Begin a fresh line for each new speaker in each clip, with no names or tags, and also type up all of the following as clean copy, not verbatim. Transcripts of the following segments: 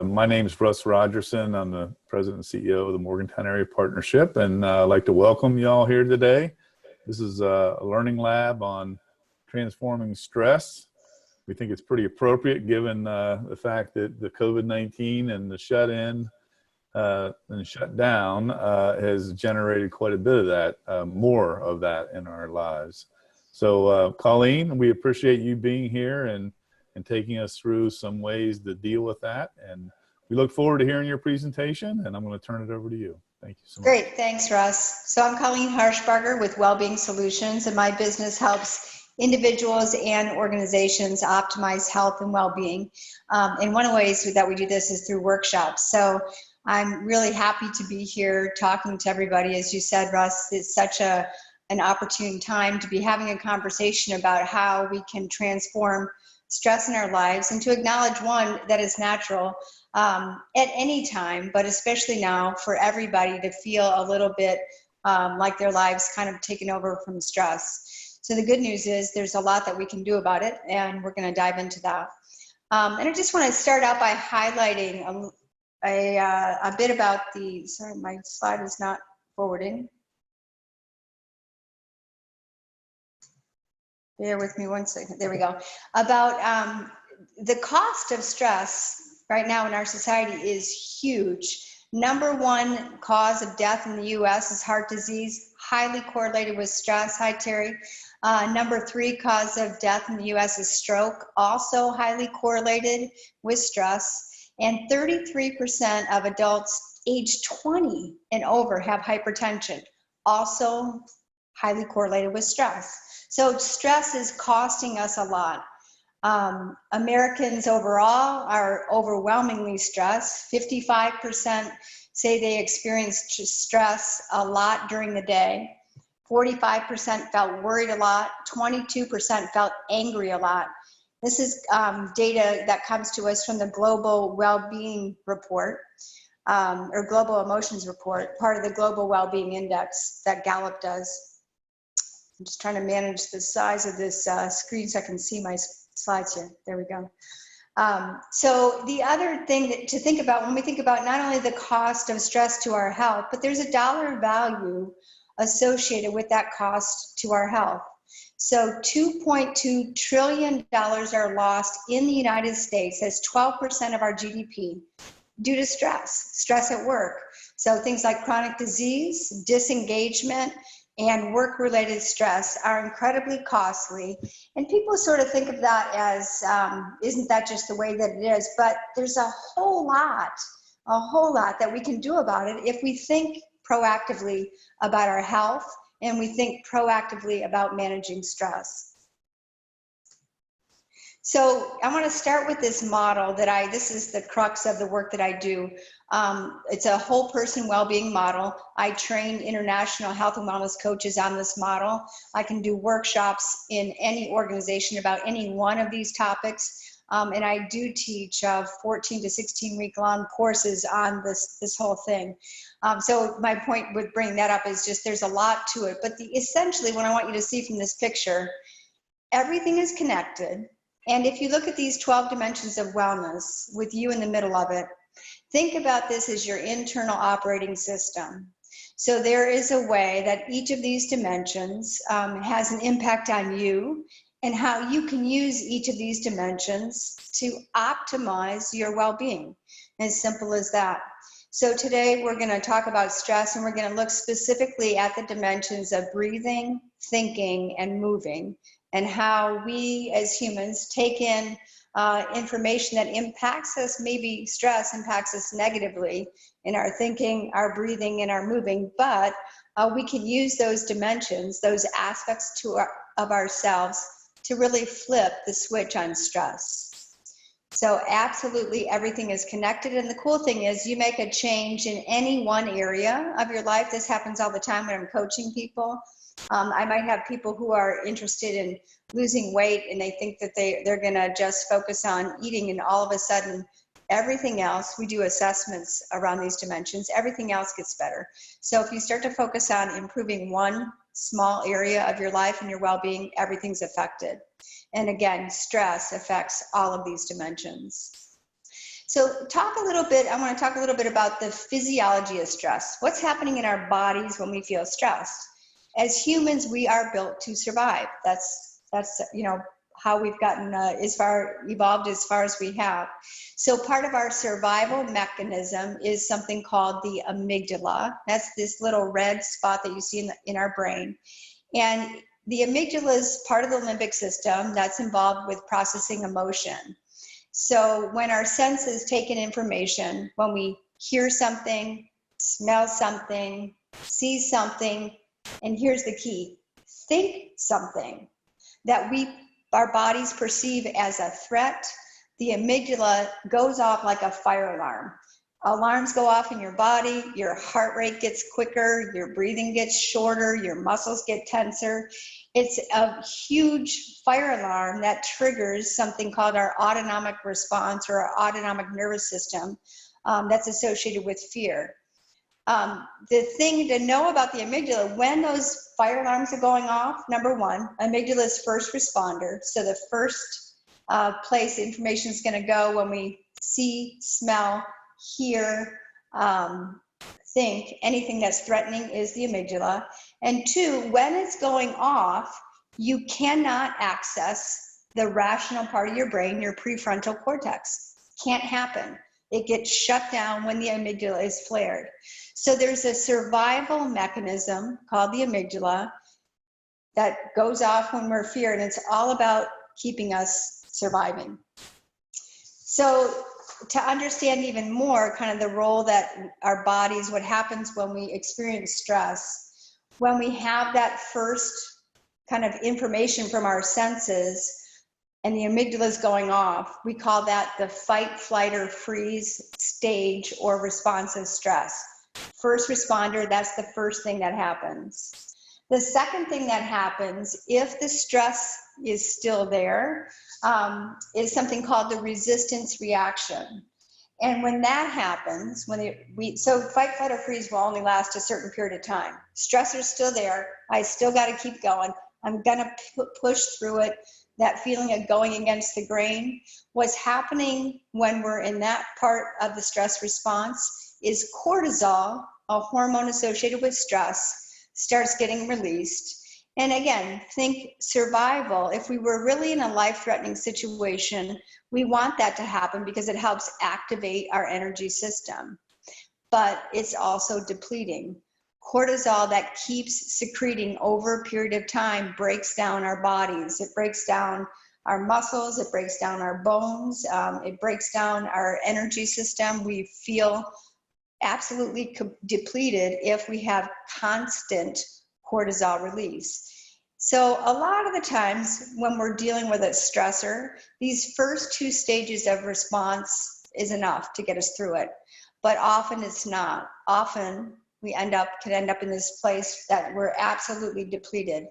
My name is Russ Rogerson. I'm the president and CEO of the Morgantown Area Partnership, and I'd like to welcome you all here today. This is a learning lab on transforming stress. We think it's pretty appropriate given the fact that the COVID-19 and the shut-in and shut-down has generated quite a bit of that, more of that in our lives. So Colleen, we appreciate you being here and taking us through some ways to deal with that. And we look forward to hearing your presentation, and I'm going to turn it over to you. Thank you so much.
Great, thanks, Russ. So I'm Colleen Harshbarger with Wellbeing Solutions, and my business helps individuals and organizations optimize health and well-being. And one of the ways that we do this is through workshops. So I'm really happy to be here talking to everybody. As you said, Russ, it's such an opportune time to be having a conversation about how we can transform stress in our lives, and to acknowledge, one, that is natural at any time, but especially now for everybody to feel a little bit like their lives kind of taken over from stress. So the good news is there's a lot that we can do about it, and we're going to dive into that. And I just want to start out by highlighting a bit about the, sorry, my slide is not forwarding. Bear with me one second. There we go. About the cost of stress right now in our society is huge. Number one cause of death in the U.S. is heart disease, highly correlated with stress. Hi, Terry. Number three cause of death in the U.S. is stroke, also highly correlated with stress. And 33% of adults age 20 and over have hypertension, also highly correlated with stress. So stress is costing us a lot. Americans overall are overwhelmingly stressed. 55% say they experienced stress a lot during the day. 45% felt worried a lot. 22% felt angry a lot. This is data that comes to us from the Global Wellbeing Report, or Global Emotions Report, part of the Global Wellbeing Index that Gallup does. I'm just trying to manage the size of this screen so I can see my slides here. There we go. So the other thing to think about when we think about not only the cost of stress to our health, but there's a dollar value associated with that cost to our health. So $2.2 trillion are lost in the United States as 12% of our GDP due to stress at work. So things like chronic disease, disengagement, and work-related stress are incredibly costly. And people sort of think of that as, isn't that just the way that it is? But there's a whole lot that we can do about it if we think proactively about our health and we think proactively about managing stress. So I want to start with this model that this is the crux of the work that I do. It's a whole person well-being model. I train international health and wellness coaches on this model. I can do workshops in any organization about any one of these topics. And I do teach 14 to 16 week-long courses on this whole thing. So my point with bringing that up is just there's a lot to it. But essentially what I want you to see from this picture, everything is connected. And if you look at these 12 dimensions of wellness with you in the middle of it, think about this as your internal operating system. So there is a way that each of these dimensions has an impact on you and how you can use each of these dimensions to optimize your well-being. As simple as that. So today we're going to talk about stress, and we're going to look specifically at the dimensions of breathing, thinking, and moving, and how we as humans take in information that impacts us. Maybe stress impacts us negatively in our thinking, our breathing, and our moving, but we can use those dimensions, those aspects of ourselves to really flip the switch on stress. So absolutely everything is connected, and the cool thing is you make a change in any one area of your life. This happens all the time when I'm coaching people. I might have people who are interested in losing weight and they think that they're going to just focus on eating, and all of a sudden everything else, we do assessments around these dimensions, everything else gets better. So if you start to focus on improving one small area of your life and your well-being, everything's affected. And again, stress affects all of these dimensions. So I want to talk a little bit about the physiology of stress. What's happening in our bodies when we feel stressed? As humans, we are built to survive. That's how we've gotten evolved as far as we have. So part of our survival mechanism is something called the amygdala. That's this little red spot that you see in our brain. And the amygdala is part of the limbic system that's involved with processing emotion. So when our senses take in information, when we hear something, smell something, see something, and here's the key, think something that our bodies perceive as a threat, the amygdala goes off like a fire alarm. Alarms go off in your body, your heart rate gets quicker, your breathing gets shorter, your muscles get tenser. It's a huge fire alarm that triggers something called our autonomic response or our autonomic nervous system that's associated with fear. The thing to know about the amygdala, when those fire alarms are going off, number one, amygdala is first responder. So the first place information is going to go when we see, smell, hear, think anything that's threatening is the amygdala. And two, when it's going off, you cannot access the rational part of your brain, your prefrontal cortex. Can't happen. It gets shut down when the amygdala is flared. So there's a survival mechanism called the amygdala that goes off when we're feared, and it's all about keeping us surviving. So to understand even more kind of the role that our bodies, what happens when we experience stress, when we have that first kind of information from our senses and the amygdala is going off, we call that the fight, flight, or freeze stage or response of stress. First responder, that's the first thing that happens. The second thing that happens, if the stress is still there, is something called the resistance reaction. And when that happens, so fight, flight, or freeze will only last a certain period of time. Stressor's still there. I still got to keep going. I'm going to push through it. That feeling of going against the grain. What's happening when we're in that part of the stress response is cortisol, a hormone associated with stress, starts getting released. And again, think survival. If we were really in a life-threatening situation, we want that to happen because it helps activate our energy system. But it's also depleting. Cortisol that keeps secreting over a period of time breaks down our bodies. It breaks down our muscles, it breaks down our bones, it breaks down our energy system. We feel absolutely depleted if we have constant cortisol release. So a lot of the times when we're dealing with a stressor, these first two stages of response is enough to get us through it. But often it's not. Often we can end up in this place that we're absolutely depleted.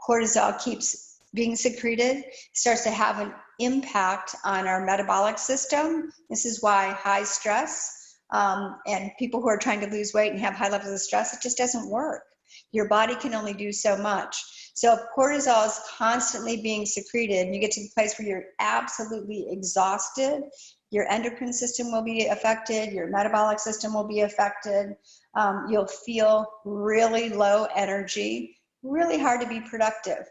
Cortisol keeps being secreted, starts to have an impact on our metabolic system. This is why high stress and people who are trying to lose weight and have high levels of stress, it just doesn't work. Your body can only do so much. So if cortisol is constantly being secreted, and you get to the place where you're absolutely exhausted, your endocrine system will be affected, your metabolic system will be affected, you'll feel really low energy, really hard to be productive.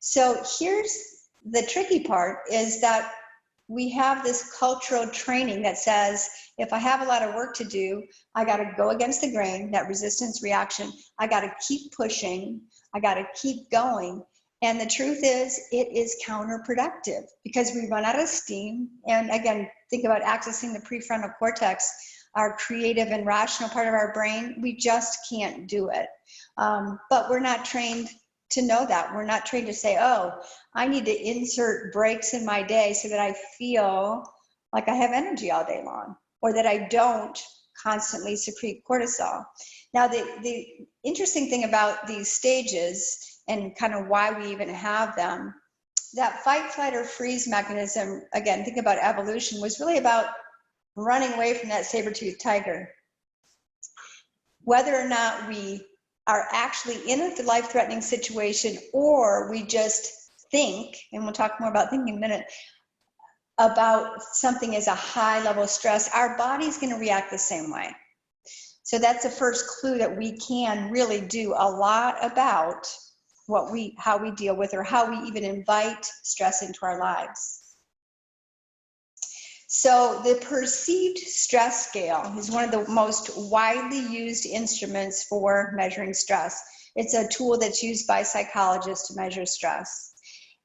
So here's the tricky part, is that we have this cultural training that says, if I have a lot of work to do, I got to go against the grain, that resistance reaction. I got to keep pushing. I got to keep going. And the truth is, it is counterproductive because we run out of steam. And again, think about accessing the prefrontal cortex, our creative and rational part of our brain. We just can't do it. But we're not trained to know that. We're not trained to say, oh, I need to insert breaks in my day so that I feel like I have energy all day long, or that I don't constantly secrete cortisol. Now, the interesting thing about these stages and kind of why we even have them, that fight, flight, or freeze mechanism, again, think about evolution, was really about running away from that saber-toothed tiger. Whether or not we are actually in a life-threatening situation, or we just think, and we'll talk more about thinking in a minute, about something as a high level of stress, our body's going to react the same way. So that's the first clue that we can really do a lot about how we deal with, or how we even invite stress into our lives. So the perceived stress scale is one of the most widely used instruments for measuring stress. It's a tool that's used by psychologists to measure stress.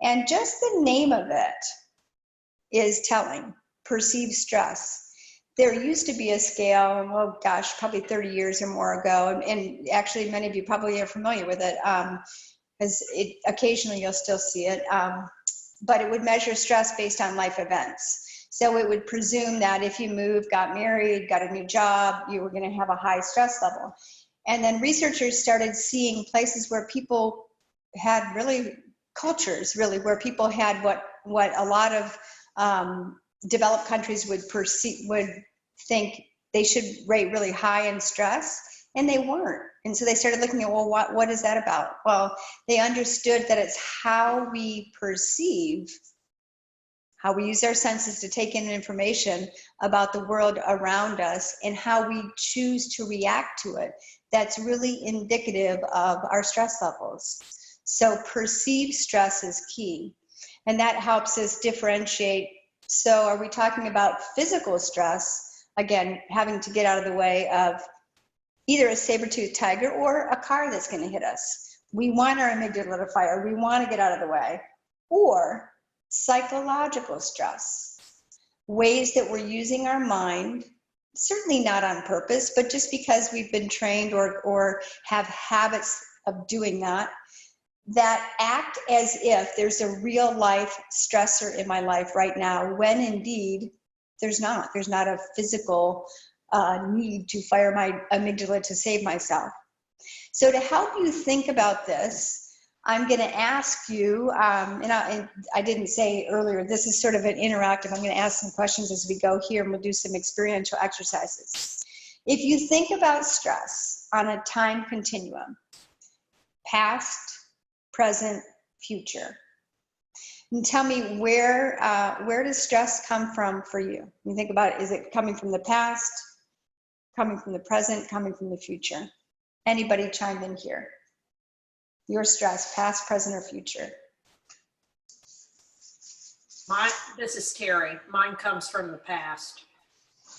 And just the name of it is telling, perceived stress. There used to be a scale, oh gosh, probably 30 years or more ago, and actually many of you probably are familiar with it, because occasionally you'll still see it, but it would measure stress based on life events. So it would presume that if you moved, got married, got a new job, you were going to have a high stress level. And then researchers started seeing places where people had cultures where people had what a lot of developed countries would think they should rate really high in stress, and they weren't. And so they started looking at, well, what is that about? Well, they understood that it's how we perceive, how we use our senses to take in information about the world around us, and how we choose to react to it, that's really indicative of our stress levels. So perceived stress is key, and that helps us differentiate. So are we talking about physical stress, again, having to get out of the way of either a saber-toothed tiger or a car that's going to hit us? We want our amygdala to fire, we want to get out of the way. Or psychological stress, ways that we're using our mind, certainly not on purpose, but just because we've been trained or have habits of doing that act as if there's a real life stressor in my life right now, when indeed there's not a physical need to fire my amygdala to save myself. So to help you think about this, I'm going to ask you, and I didn't say earlier, this is sort of an interactive. I'm going to ask some questions as we go here, and we'll do some experiential exercises. If you think about stress on a time continuum, past, present, future, and tell me where does stress come from for you? You think about it, is it coming from the past, coming from the present, coming from the future? Anybody chime in here? Your stress, past, present, or future?
This is Terry. Mine comes from the past.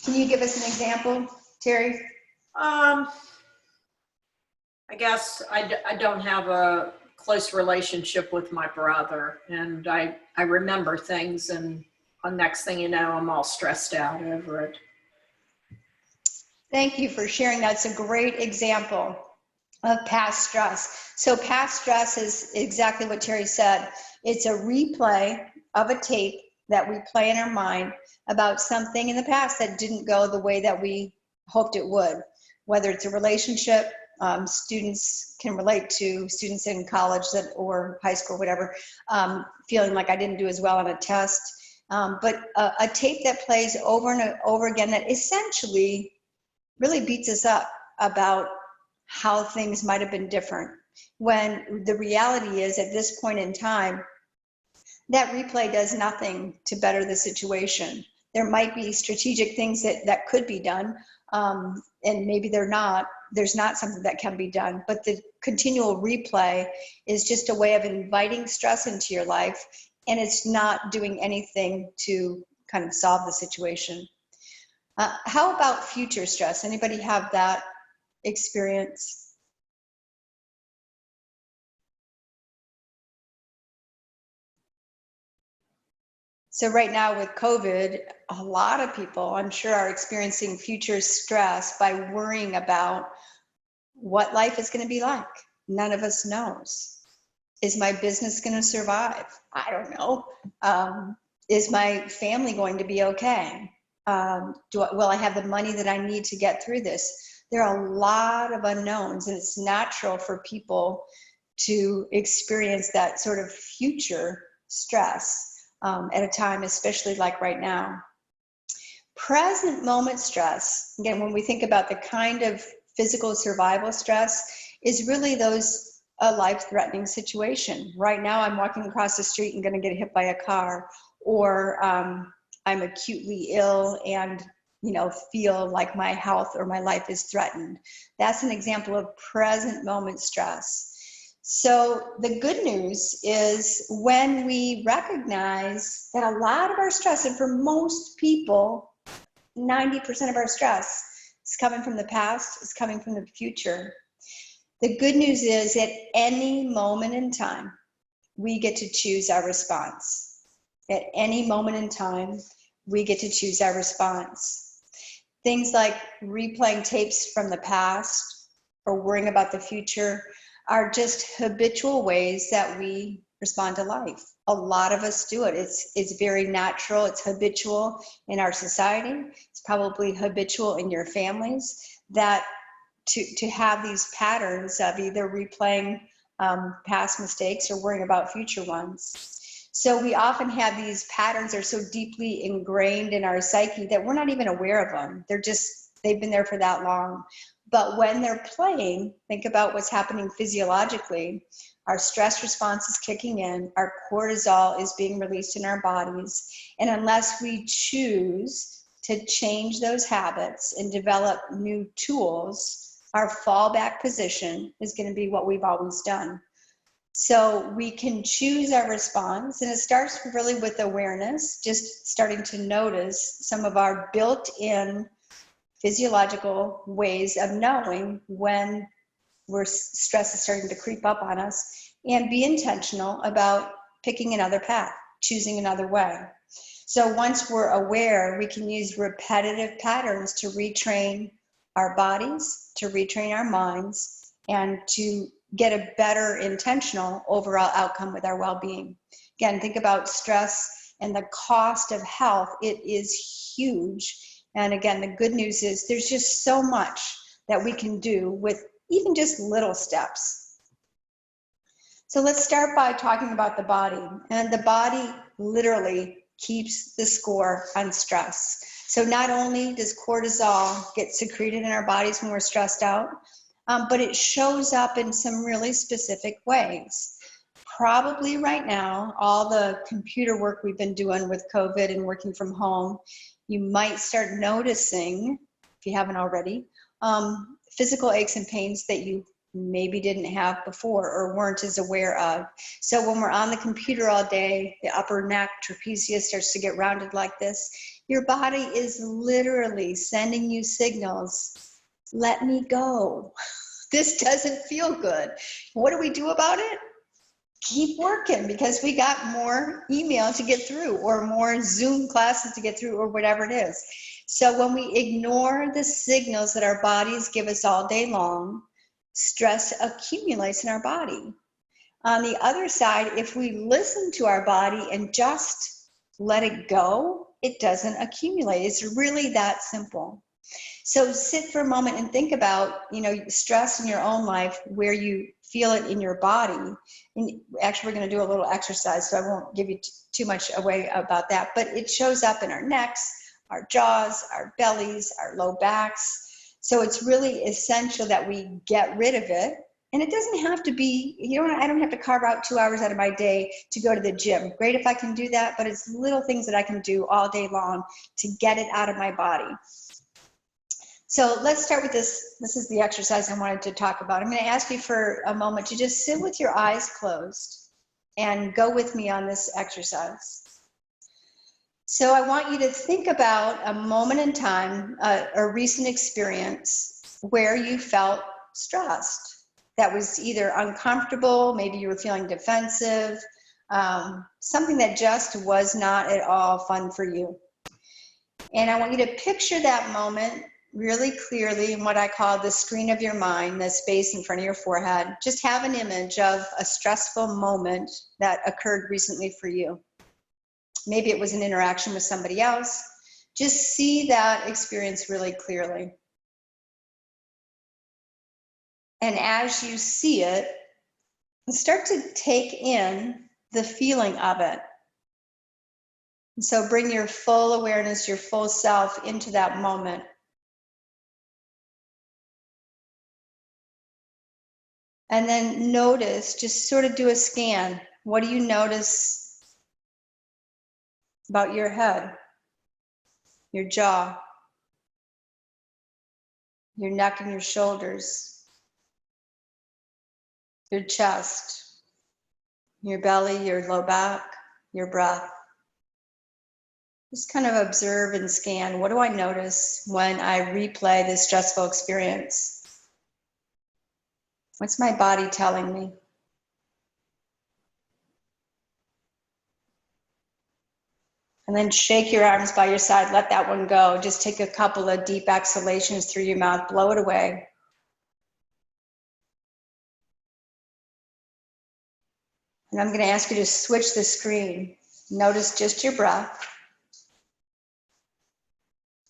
Can you give us an example, Terry?
I guess I don't have a close relationship with my brother, and I remember things, and the next thing you know, I'm all stressed out over it.
Thank you for sharing. That's a great example of past stress. So past stress is exactly what Terry said. It's a replay of a tape that we play in our mind about something in the past that didn't go the way that we hoped it would. Whether it's a relationship, students can relate to students in college or high school, whatever, feeling like I didn't do as well on a test. But a tape that plays over and over again that essentially really beats us up about how things might have been different, when the reality is at this point in time, that replay does nothing to better the situation. There might be strategic things that could be done, and maybe there's not something that can be done, but the continual replay is just a way of inviting stress into your life, and it's not doing anything to kind of solve the situation. How about future stress? Anybody have that experience? So right now with COVID, a lot of people, I'm sure, are experiencing future stress by worrying about what life is going to be like. None of us knows. Is my business going to survive? I don't know. Is my family going to be okay? Will I have the money that I need to get through this? There are a lot of unknowns, and it's natural for people to experience that sort of future stress at a time, especially like right now. Present moment stress, again, when we think about the kind of physical survival stress, is really a life-threatening situation. Right now, I'm walking across the street and going to get hit by a car, or I'm acutely ill and, feel like my health or my life is threatened. That's an example of present moment stress. So the good news is when we recognize that a lot of our stress, and for most people, 90% of our stress is coming from the past, is coming from the future. The good news is at any moment in time, we get to choose our response. At any moment in time, we get to choose our response. Things like replaying tapes from the past or worrying about the future are just habitual ways that we respond to life. A lot of us do it. It's very natural. It's habitual in our society. It's probably habitual in your families that to have these patterns of either replaying past mistakes or worrying about future ones. So we often have these patterns that are so deeply ingrained in our psyche that we're not even aware of them. They've been there for that long. But when they're playing, think about what's happening physiologically. Our stress response is kicking in, our cortisol is being released in our bodies, and unless we choose to change those habits and develop new tools, our fallback position is going to be what we've always done. So we can choose our response, and it starts really with awareness, just starting to notice some of our built-in physiological ways of knowing when stress is starting to creep up on us, and be intentional about picking another path, choosing another way. So once we're aware, we can use repetitive patterns to retrain our bodies, to retrain our minds, and to get a better intentional overall outcome with our well-being. Again, think about stress and the cost of health. It is huge. And again, the good news is there's just so much that we can do with even just little steps. So let's start by talking about the body. And the body literally keeps the score on stress. So not only does cortisol get secreted in our bodies when we're stressed out, but it shows up in some really specific ways. Probably right now, all the computer work we've been doing with COVID and working from home, you might start noticing, if you haven't already, physical aches and pains that you maybe didn't have before or weren't as aware of. So when we're on the computer all day, the upper neck, trapezius starts to get rounded like this. Your body is literally sending you signals. Let me go. This doesn't feel good. What do we do about it? Keep working, because we got more email to get through or more Zoom classes to get through or whatever it is. So when we ignore the signals that our bodies give us all day long, stress accumulates in our body. On the other side, if we listen to our body and just let it go, it doesn't accumulate. It's really that simple. So sit for a moment and think about, stress in your own life, where you feel it in your body. And actually, we're going to do a little exercise, so I won't give you too much away about that. But it shows up in our necks, our jaws, our bellies, our low backs. So it's really essential that we get rid of it. And it doesn't have to be, I don't have to carve out 2 hours out of my day to go to the gym. Great if I can do that, but it's little things that I can do all day long to get it out of my body. So let's start with this. This is the exercise I wanted to talk about. I'm going to ask you for a moment to just sit with your eyes closed and go with me on this exercise. So I want you to think about a moment in time, a recent experience where you felt stressed. That was either uncomfortable, maybe you were feeling defensive, something that just was not at all fun for you. And I want you to picture that moment really clearly in what I call the screen of your mind, the space in front of your forehead. Just have an image of a stressful moment that occurred recently for you. Maybe it was an interaction with somebody else. Just see that experience really clearly. And as you see it, start to take in the feeling of it. And so bring your full awareness, your full self into that moment. And then notice, just sort of do a scan. What do you notice about your head? your jaw, your neck and your shoulders, your chest, your belly, your low back, your breath. Just kind of observe and scan. What do I notice when I replay this stressful experience? What's my body telling me? And then shake your arms by your side. Let that one go. Just take a couple of deep exhalations through your mouth. Blow it away. And I'm going to ask you to switch the screen. Notice just your breath.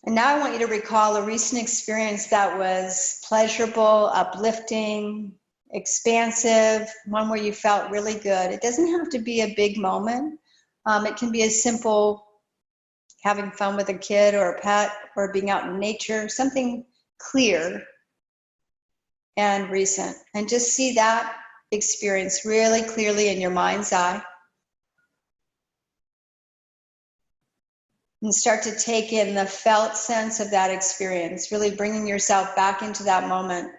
And now I want you to recall a recent experience that was pleasurable, uplifting, expansive, one where you felt really good. It doesn't have to be a big moment. It can be as simple having fun with a kid or a pet or being out in nature, something clear and recent. And just see that experience really clearly in your mind's eye. And start to take in the felt sense of that experience, really bringing yourself back into that moment.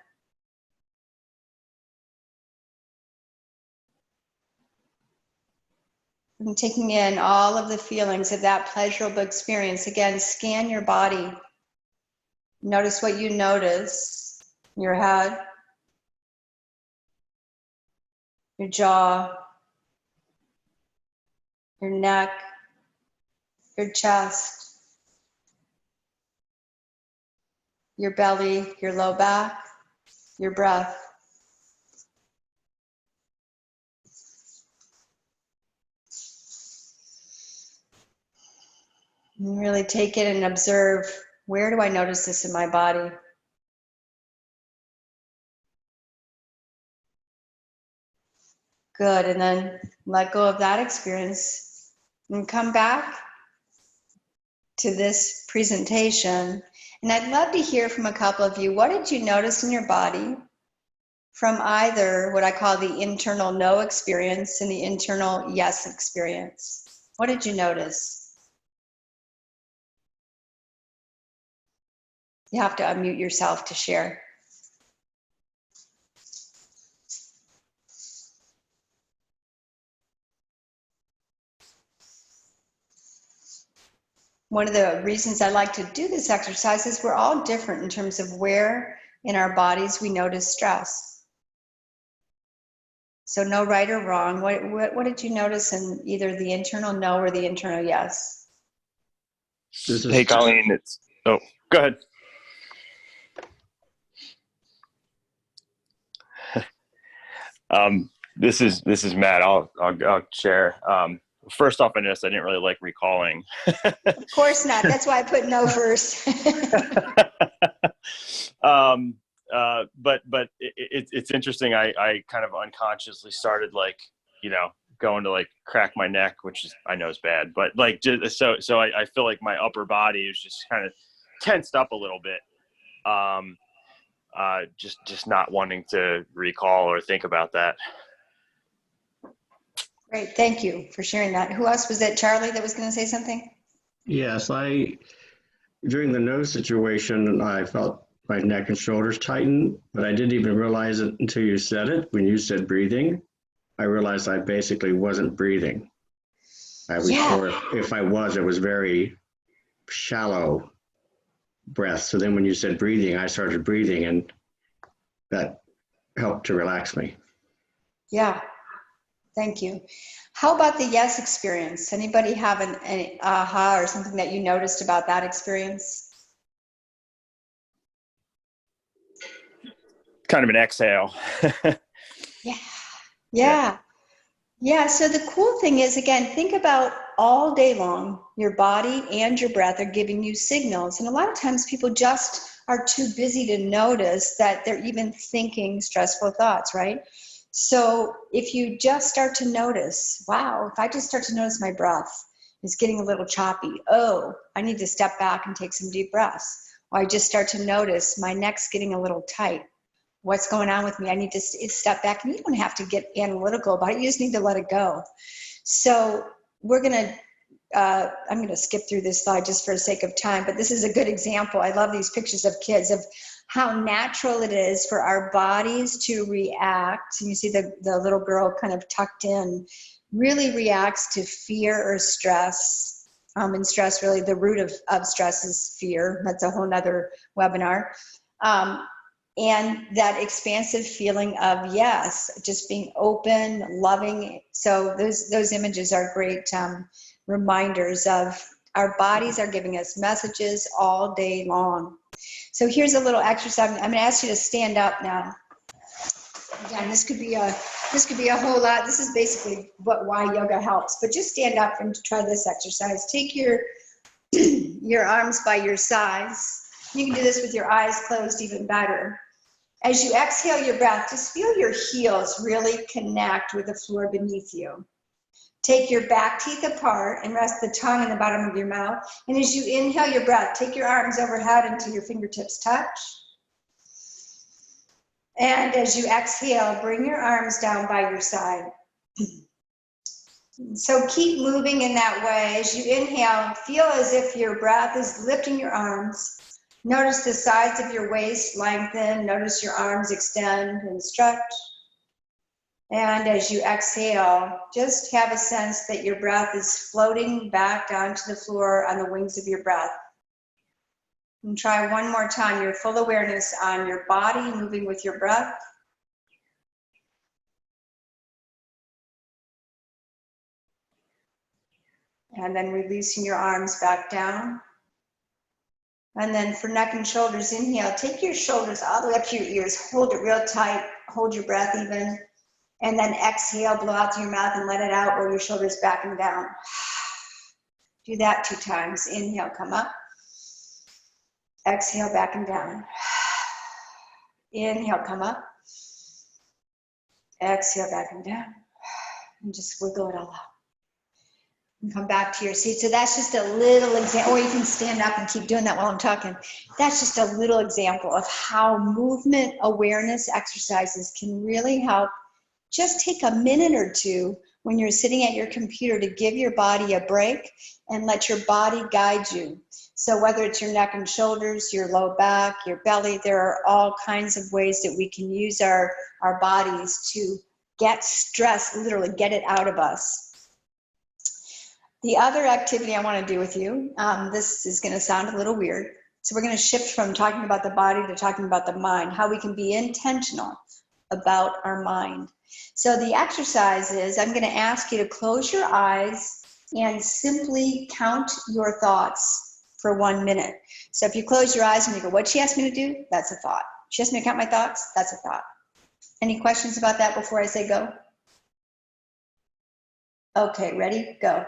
And taking in all of the feelings of that pleasurable experience. Again, scan your body. Notice what you notice. Your head, your jaw, your neck, your chest, your belly, your low back, your breath. And really take it and observe, where do I notice this in my body? Good, and then let go of that experience and come back to this presentation. And I'd love to hear from a couple of you. What did you notice in your body from either what I call the internal no experience and the internal yes experience? What did you notice? You have to unmute yourself to share. One of the reasons I like to do this exercise is we're all different in terms of where in our bodies we notice stress. So no right or wrong. What did you notice in either the internal no or the internal yes?
Hey, Colleen, go ahead. This is Matt. I'll share. First off, I noticed I didn't really like recalling.
Of course not. That's why I put no first.
But it's interesting. I kind of unconsciously started going to crack my neck, which I know is bad, but so I feel like my upper body is just kind of tensed up a little bit. Just not wanting to recall or think about that.
Great, thank you for sharing that. Who else was it? Charlie that was going to say something?
Yes, during the nose situation, I felt my neck and shoulders tighten, but I didn't even realize it until you said it. When you said breathing, I realized I basically wasn't breathing. Or if I was, it was very shallow breath. So then when you said breathing, I started breathing, and that helped to relax me.
Yeah, thank you. How about the yes experience? Anybody have an aha or something that you noticed about that experience?
Kind of an exhale.
Yeah, so the cool thing is, again, think about all day long, your body and your breath are giving you signals. And a lot of times people just are too busy to notice that they're even thinking stressful thoughts, right? So if you just start to notice, wow, if I just start to notice my breath is getting a little choppy, oh, I need to step back and take some deep breaths. Or I just start to notice my neck's getting a little tight. What's going on with me? I need to step back. And you don't have to get analytical about it. You just need to let it go. So we're going to I'm going to skip through this slide just for the sake of time, but this is a good example. I love these pictures of kids of how natural it is for our bodies to react. And you see the little girl kind of tucked in, really reacts to fear or stress. And stress, really, the root of stress is fear. That's a whole nother webinar. And that expansive feeling of yes, just being open, loving. So those images are great reminders of our bodies are giving us messages all day long. So here's a little exercise. I'm going to ask you to stand up now. Again, this could be a whole lot. This is basically why yoga helps. But just stand up and try this exercise. Take your arms by your sides. You can do this with your eyes closed, even better. As you exhale your breath, just feel your heels really connect with the floor beneath you. Take your back teeth apart and rest the tongue in the bottom of your mouth. And as you inhale your breath, take your arms overhead until your fingertips touch. And as you exhale, bring your arms down by your side. So keep moving in that way. As you inhale, feel as if your breath is lifting your arms. Notice the sides of your waist lengthen. Notice your arms extend and stretch. And as you exhale, just have a sense that your breath is floating back down to the floor on the wings of your breath. And try one more time, your full awareness on your body, moving with your breath. And then releasing your arms back down. And then for neck and shoulders, inhale, take your shoulders all the way up to your ears, hold it real tight, hold your breath even. And then exhale, blow out through your mouth and let it out, roll your shoulders back and down. Do that 2 times. Inhale, come up. Exhale, back and down. Inhale, come up. Exhale, back and down. And just wiggle it all out. And come back to your seat. So that's just a little example, or you can stand up and keep doing that while I'm talking. That's just a little example of how movement awareness exercises can really help. Just take a minute or two when you're sitting at your computer to give your body a break and let your body guide you. So whether it's your neck and shoulders, your low back, your belly, there are all kinds of ways that we can use our bodies to get stress, literally get it out of us. The other activity I want to do with you, this is going to sound a little weird. So we're going to shift from talking about the body to talking about the mind, how we can be intentional about our mind. So the exercise is, I'm going to ask you to close your eyes and simply count your thoughts for 1 minute. So if you close your eyes and you go, what'd she ask me to do? That's a thought. She asked me to count my thoughts? That's a thought. Any questions about that before I say go? Okay, ready? Go.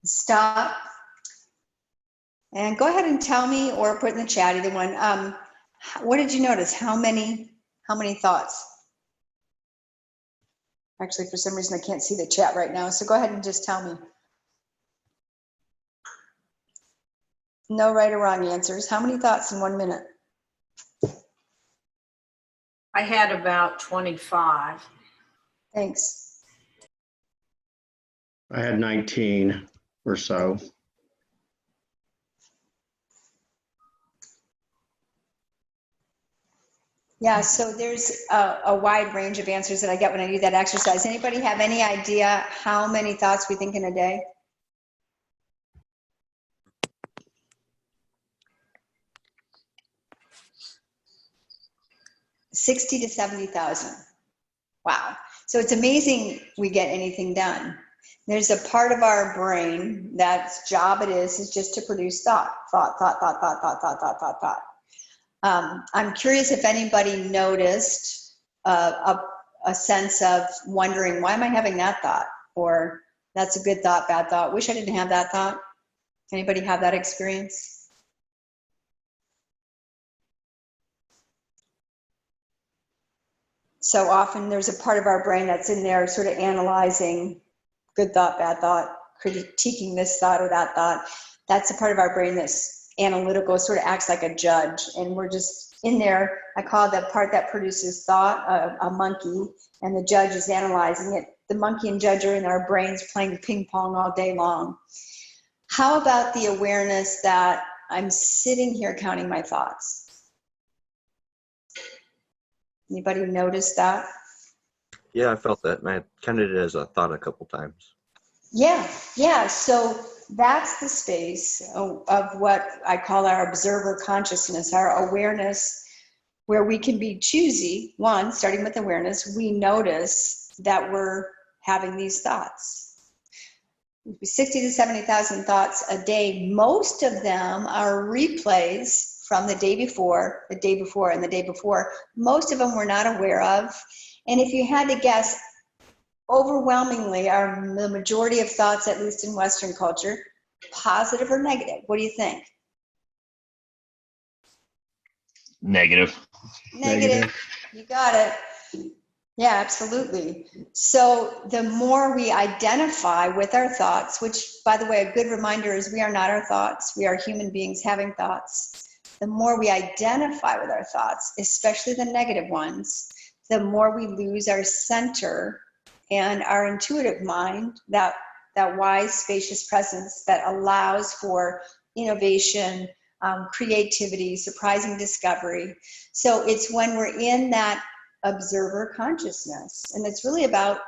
Stop. And go ahead and tell me or put in the chat, either one. What did you notice? How many thoughts? Actually, for some reason, I can't see the chat right now. So go ahead and just tell me. No right or wrong answers. How many thoughts in 1 minute?
I had about 25.
Thanks.
I had 19 or so.
Yeah, so there's a wide range of answers that I get when I do that exercise. Anybody have any idea how many thoughts we think in a day? 60 to 70,000. Wow. So it's amazing we get anything done. There's a part of our brain that's job it is just to produce thought. I'm curious if anybody noticed a sense of wondering, why am I having that thought? Or that's a good thought, bad thought. Wish I didn't have that thought. Anybody have that experience? So often there's a part of our brain that's in there sort of analyzing good thought, bad thought, critiquing this thought or that thought. That's a part of our brain that's analytical, sort of acts like a judge. And we're just in there. I call it the part that produces thought, a monkey, and the judge is analyzing it. The monkey and judge are in our brains playing ping pong all day long. How about the awareness that I'm sitting here counting my thoughts? Anybody notice that?
Yeah, I felt that, and I counted it as a thought a couple times.
Yeah. So that's the space of what I call our observer consciousness, our awareness, where we can be choosy. One, starting with awareness, we notice that we're having these thoughts. 60 to 70,000 thoughts a day. Most of them are replays from the day before, and the day before. Most of them we're not aware of. And if you had to guess, overwhelmingly are the majority of thoughts, at least in Western culture, positive or negative? What do you think?
Negative.
Negative. You got it. Yeah, absolutely. So the more we identify with our thoughts, which, by the way, a good reminder is we are not our thoughts. We are human beings having thoughts. The more we identify with our thoughts, especially the negative ones, the more we lose our center and our intuitive mind, that wise, spacious presence that allows for innovation, creativity, surprising discovery. So it's when we're in that observer consciousness, and it's really about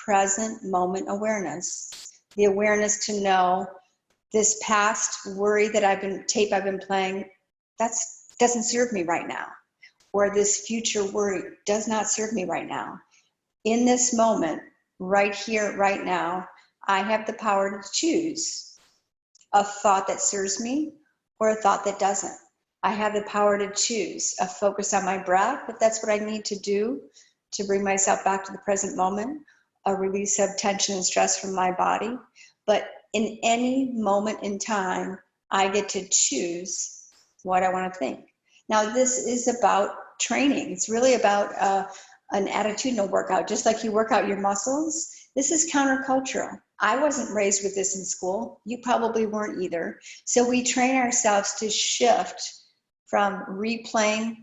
present moment awareness, the awareness to know this past worry that I've been playing, that doesn't serve me right now, or this future worry does not serve me right now. In this moment, right here, right now, I have the power to choose a thought that serves me or a thought that doesn't. I have the power to choose a focus on my breath, if that's what I need to do to bring myself back to the present moment, a release of tension and stress from my body. But in any moment in time, I get to choose what I want to think. Now, this is about training. It's really about an attitudinal workout. Just like you work out your muscles, this is countercultural. I wasn't raised with this in school. You probably weren't either. So we train ourselves to shift from replaying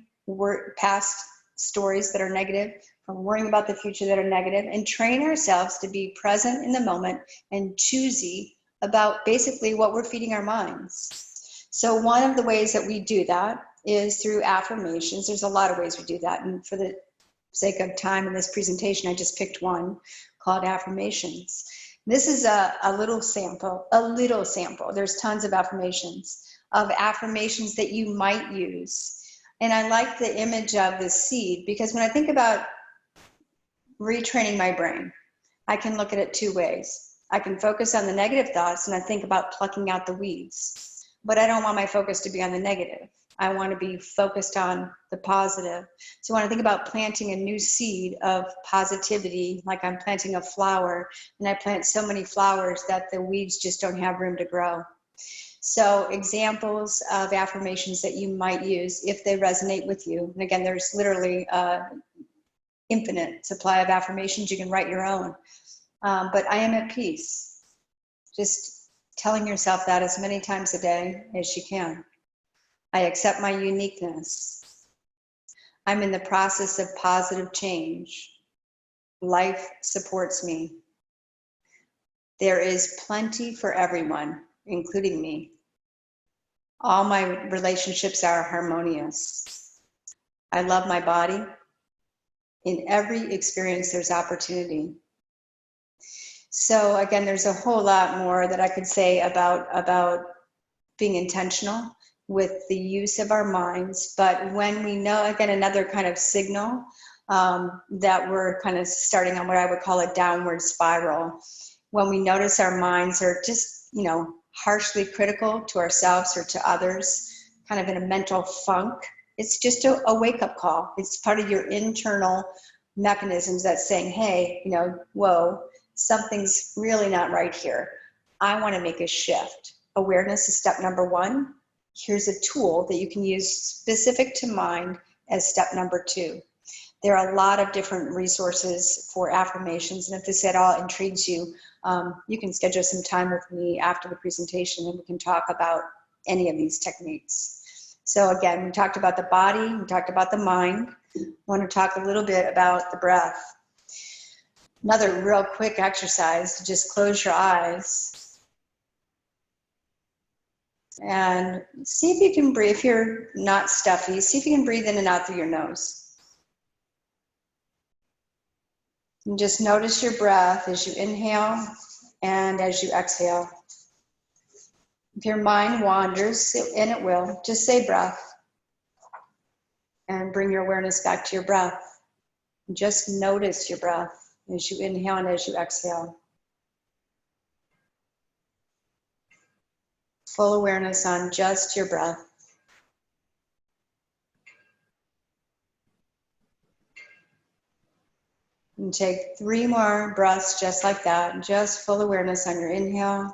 past stories that are negative, from worrying about the future that are negative, and train ourselves to be present in the moment and choosy about basically what we're feeding our minds. So one of the ways that we do that is through affirmations. There's a lot of ways we do that, and for the sake of time in this presentation, I just picked one called Affirmations. This is a little sample. There's tons of affirmations that you might use. And I like the image of the seed, because when I think about retraining my brain, I can look at it two ways. I can focus on the negative thoughts and I think about plucking out the weeds, but I don't want my focus to be on the negative. I want to be focused on the positive. So when I think about planting a new seed of positivity, like I'm planting a flower, and I plant so many flowers that the weeds just don't have room to grow. So examples of affirmations that you might use if they resonate with you. And again, there's literally infinite supply of affirmations. You can write your own. But I am at peace. Just telling yourself that as many times a day as you can. I accept my uniqueness. I'm in the process of positive change. Life supports me. There is plenty for everyone, including me. All my relationships are harmonious. I love my body. In every experience, there's opportunity. So again, there's a whole lot more that I could say about being intentional with the use of our minds. But when we know, again, another kind of signal that we're kind of starting on what I would call a downward spiral, when we notice our minds are just, you know, harshly critical to ourselves or to others, kind of in a mental funk, it's just a wake-up call. It's part of your internal mechanisms that's saying, hey, you know, whoa, something's really not right here. I want to make a shift. Awareness is step number one. Here's a tool that you can use specific to mind as step number two. There are a lot of different resources for affirmations, and if this at all intrigues you, you can schedule some time with me after the presentation and we can talk about any of these techniques. So again, we talked about the body, we talked about the mind. I want to talk a little bit about the breath. Another real quick exercise, just close your eyes and see if you can breathe. If you're not stuffy, see if you can breathe in and out through your nose. And just notice your breath as you inhale and as you exhale. If your mind wanders, and it will, just say breath and bring your awareness back to your breath. Just notice your breath as you inhale and as you exhale. Full awareness on just your breath. And take 3 more breaths just like that. Just full awareness on your inhale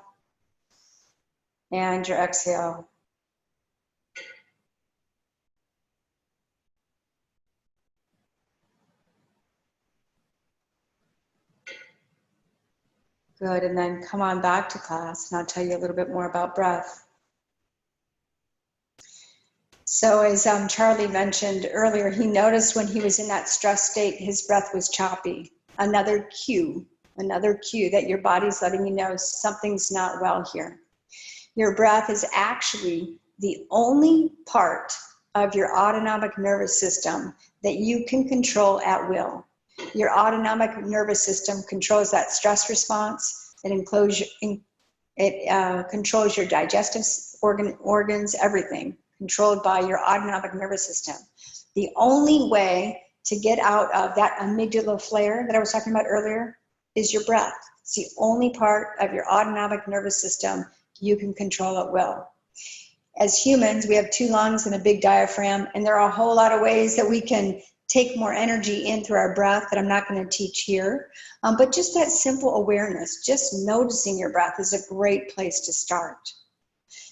and your exhale. Good, and then come on back to class and I'll tell you a little bit more about breath. So as Charlie mentioned earlier, he noticed when he was in that stress state, his breath was choppy. Another cue that your body's letting you know something's not well here. Your breath is actually the only part of your autonomic nervous system that you can control at will. Your autonomic nervous system controls that stress response. It controls your digestive organs, everything, controlled by your autonomic nervous system. The only way to get out of that amygdala flare that I was talking about earlier is your breath. It's the only part of your autonomic nervous system you can control at will. As humans, we have 2 lungs and a big diaphragm, and there are a whole lot of ways that we can take more energy in through our breath that I'm not going to teach here. But just that simple awareness, just noticing your breath is a great place to start.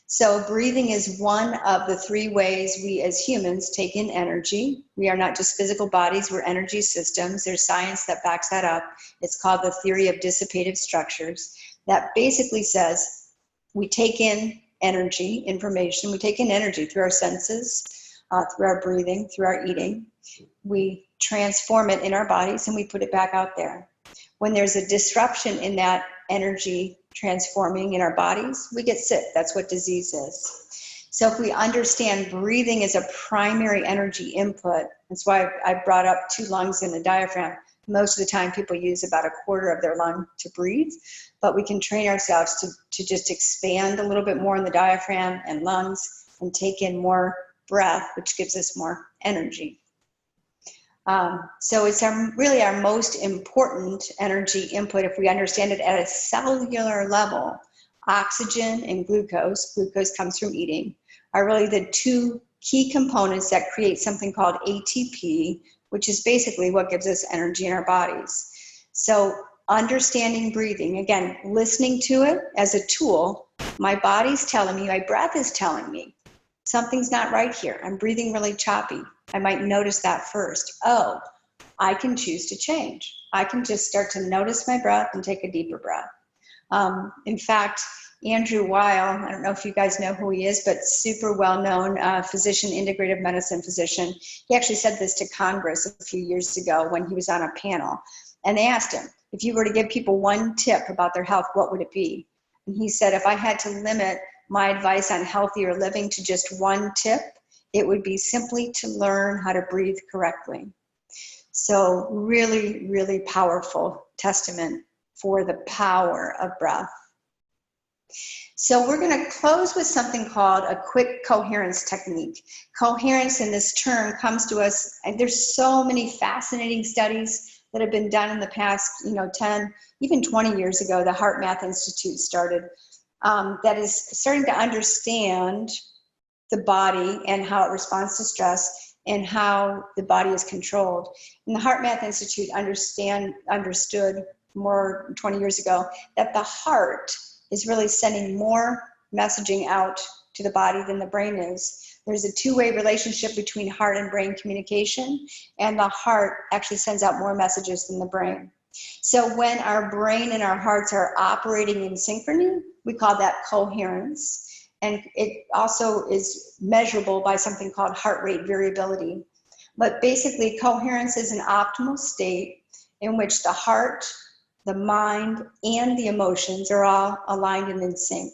So breathing is one of the 3 ways we as humans take in energy. We are not just physical bodies, we're energy systems. There's science that backs that up. It's called the theory of dissipative structures. That basically says we take in energy, information. We take in energy through our senses, through our breathing, through our eating. We transform it in our bodies and we put it back out there. When there's a disruption in that energy transforming in our bodies, we get sick. That's what disease is. So if we understand breathing is a primary energy input, that's why I brought up 2 lungs and a diaphragm. Most of the time people use about 1/4 of their lung to breathe, but we can train ourselves to just expand a little bit more in the diaphragm and lungs and take in more breath, which gives us more energy. So it's really our most important energy input if we understand it at a cellular level. Oxygen and glucose comes from eating, are really the 2 key components that create something called ATP, which is basically what gives us energy in our bodies. So understanding breathing, again, listening to it as a tool, my body's telling me, my breath is telling me, something's not right here. I'm breathing really choppy. I might notice that first. Oh, I can choose to change. I can just start to notice my breath and take a deeper breath. In fact, Andrew Weil, I don't know if you guys know who he is, but super well-known physician, integrative medicine physician. He actually said this to Congress a few years ago when he was on a panel. And they asked him, if you were to give people 1 tip about their health, what would it be? And he said, if I had to limit my advice on healthier living to just 1 tip, it would be simply to learn how to breathe correctly. So really, really powerful testament for the power of breath. So we're going to close with something called a quick coherence technique. Coherence in this term comes to us, and there's so many fascinating studies that have been done in the past, 10, even 20 years ago. The Heart Math Institute started, that is starting to understand the body and how it responds to stress and how the body is controlled. And the Heart Math Institute understood more than 20 years ago that the heart is really sending more messaging out to the body than the brain is. There's a two-way relationship between heart and brain communication, and the heart actually sends out more messages than the brain. So when our brain and our hearts are operating in synchrony, we call that coherence. And it also is measurable by something called heart rate variability. But basically, coherence is an optimal state in which the heart, the mind, and the emotions are all aligned and in sync.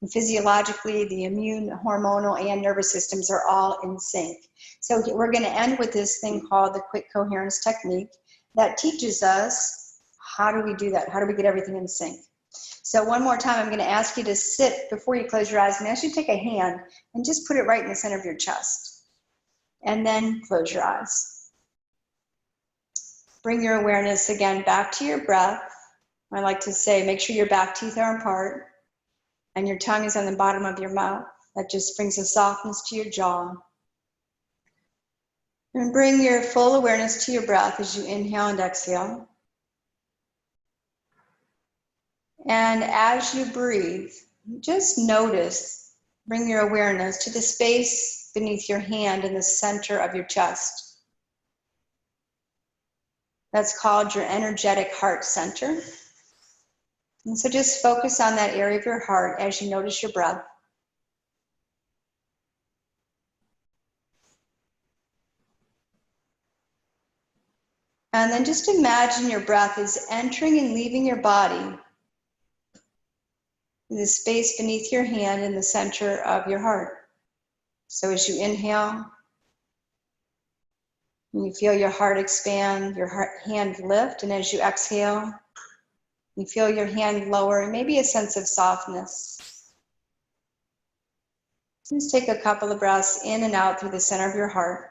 And physiologically, the immune, hormonal, and nervous systems are all in sync. So we're going to end with this thing called the quick coherence technique that teaches us how do we do that? How do we get everything in sync? So one more time, I'm going to ask you to sit before you close your eyes. I'm going to ask you to take a hand and just put it right in the center of your chest. And then close your eyes. Bring your awareness again back to your breath. I like to say, make sure your back teeth are apart and your tongue is on the bottom of your mouth. That just brings a softness to your jaw. And bring your full awareness to your breath as you inhale and exhale. And as you breathe, just notice, bring your awareness to the space beneath your hand in the center of your chest. That's called your energetic heart center. And so just focus on that area of your heart as you notice your breath. And then just imagine your breath is entering and leaving your body in the space beneath your hand in the center of your heart. So as you inhale, you feel your heart expand, your hand lift, and as you exhale, you feel your hand lower and maybe a sense of softness. Just take a couple of breaths in and out through the center of your heart.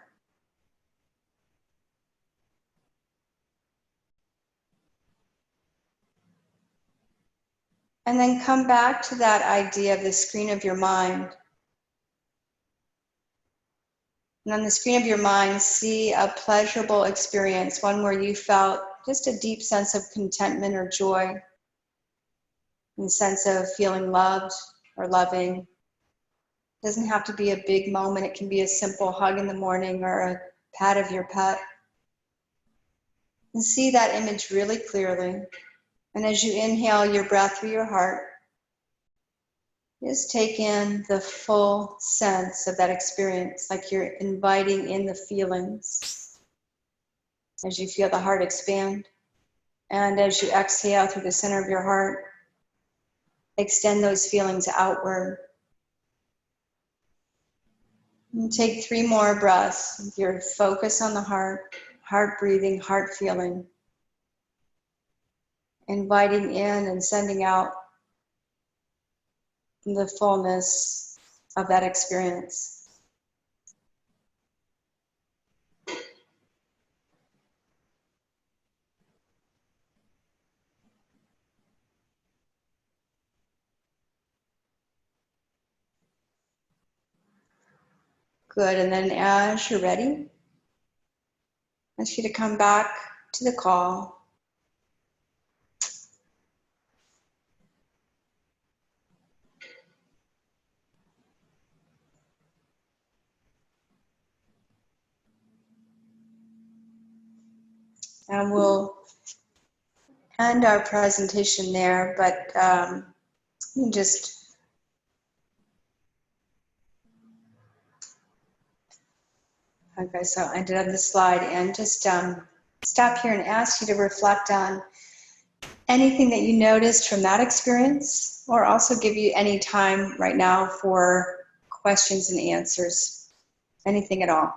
And then come back to that idea of the screen of your mind. And on the screen of your mind, see a pleasurable experience, one where you felt just a deep sense of contentment or joy, and a sense of feeling loved or loving. It doesn't have to be a big moment. It can be a simple hug in the morning or a pat of your pet. And see that image really clearly. And as you inhale your breath through your heart, just take in the full sense of that experience, like you're inviting in the feelings as you feel the heart expand. And as you exhale through the center of your heart, extend those feelings outward. And take 3 more breaths with your focus on the heart, heart breathing, heart feeling. Inviting in and sending out the fullness of that experience. Good, and then as you're ready, I ask you to come back to the call. And we'll end our presentation there, but you can just okay, so I ended on this slide and just stop here and ask you to reflect on anything that you noticed from that experience, or also give you any time right now for questions and answers, anything at all.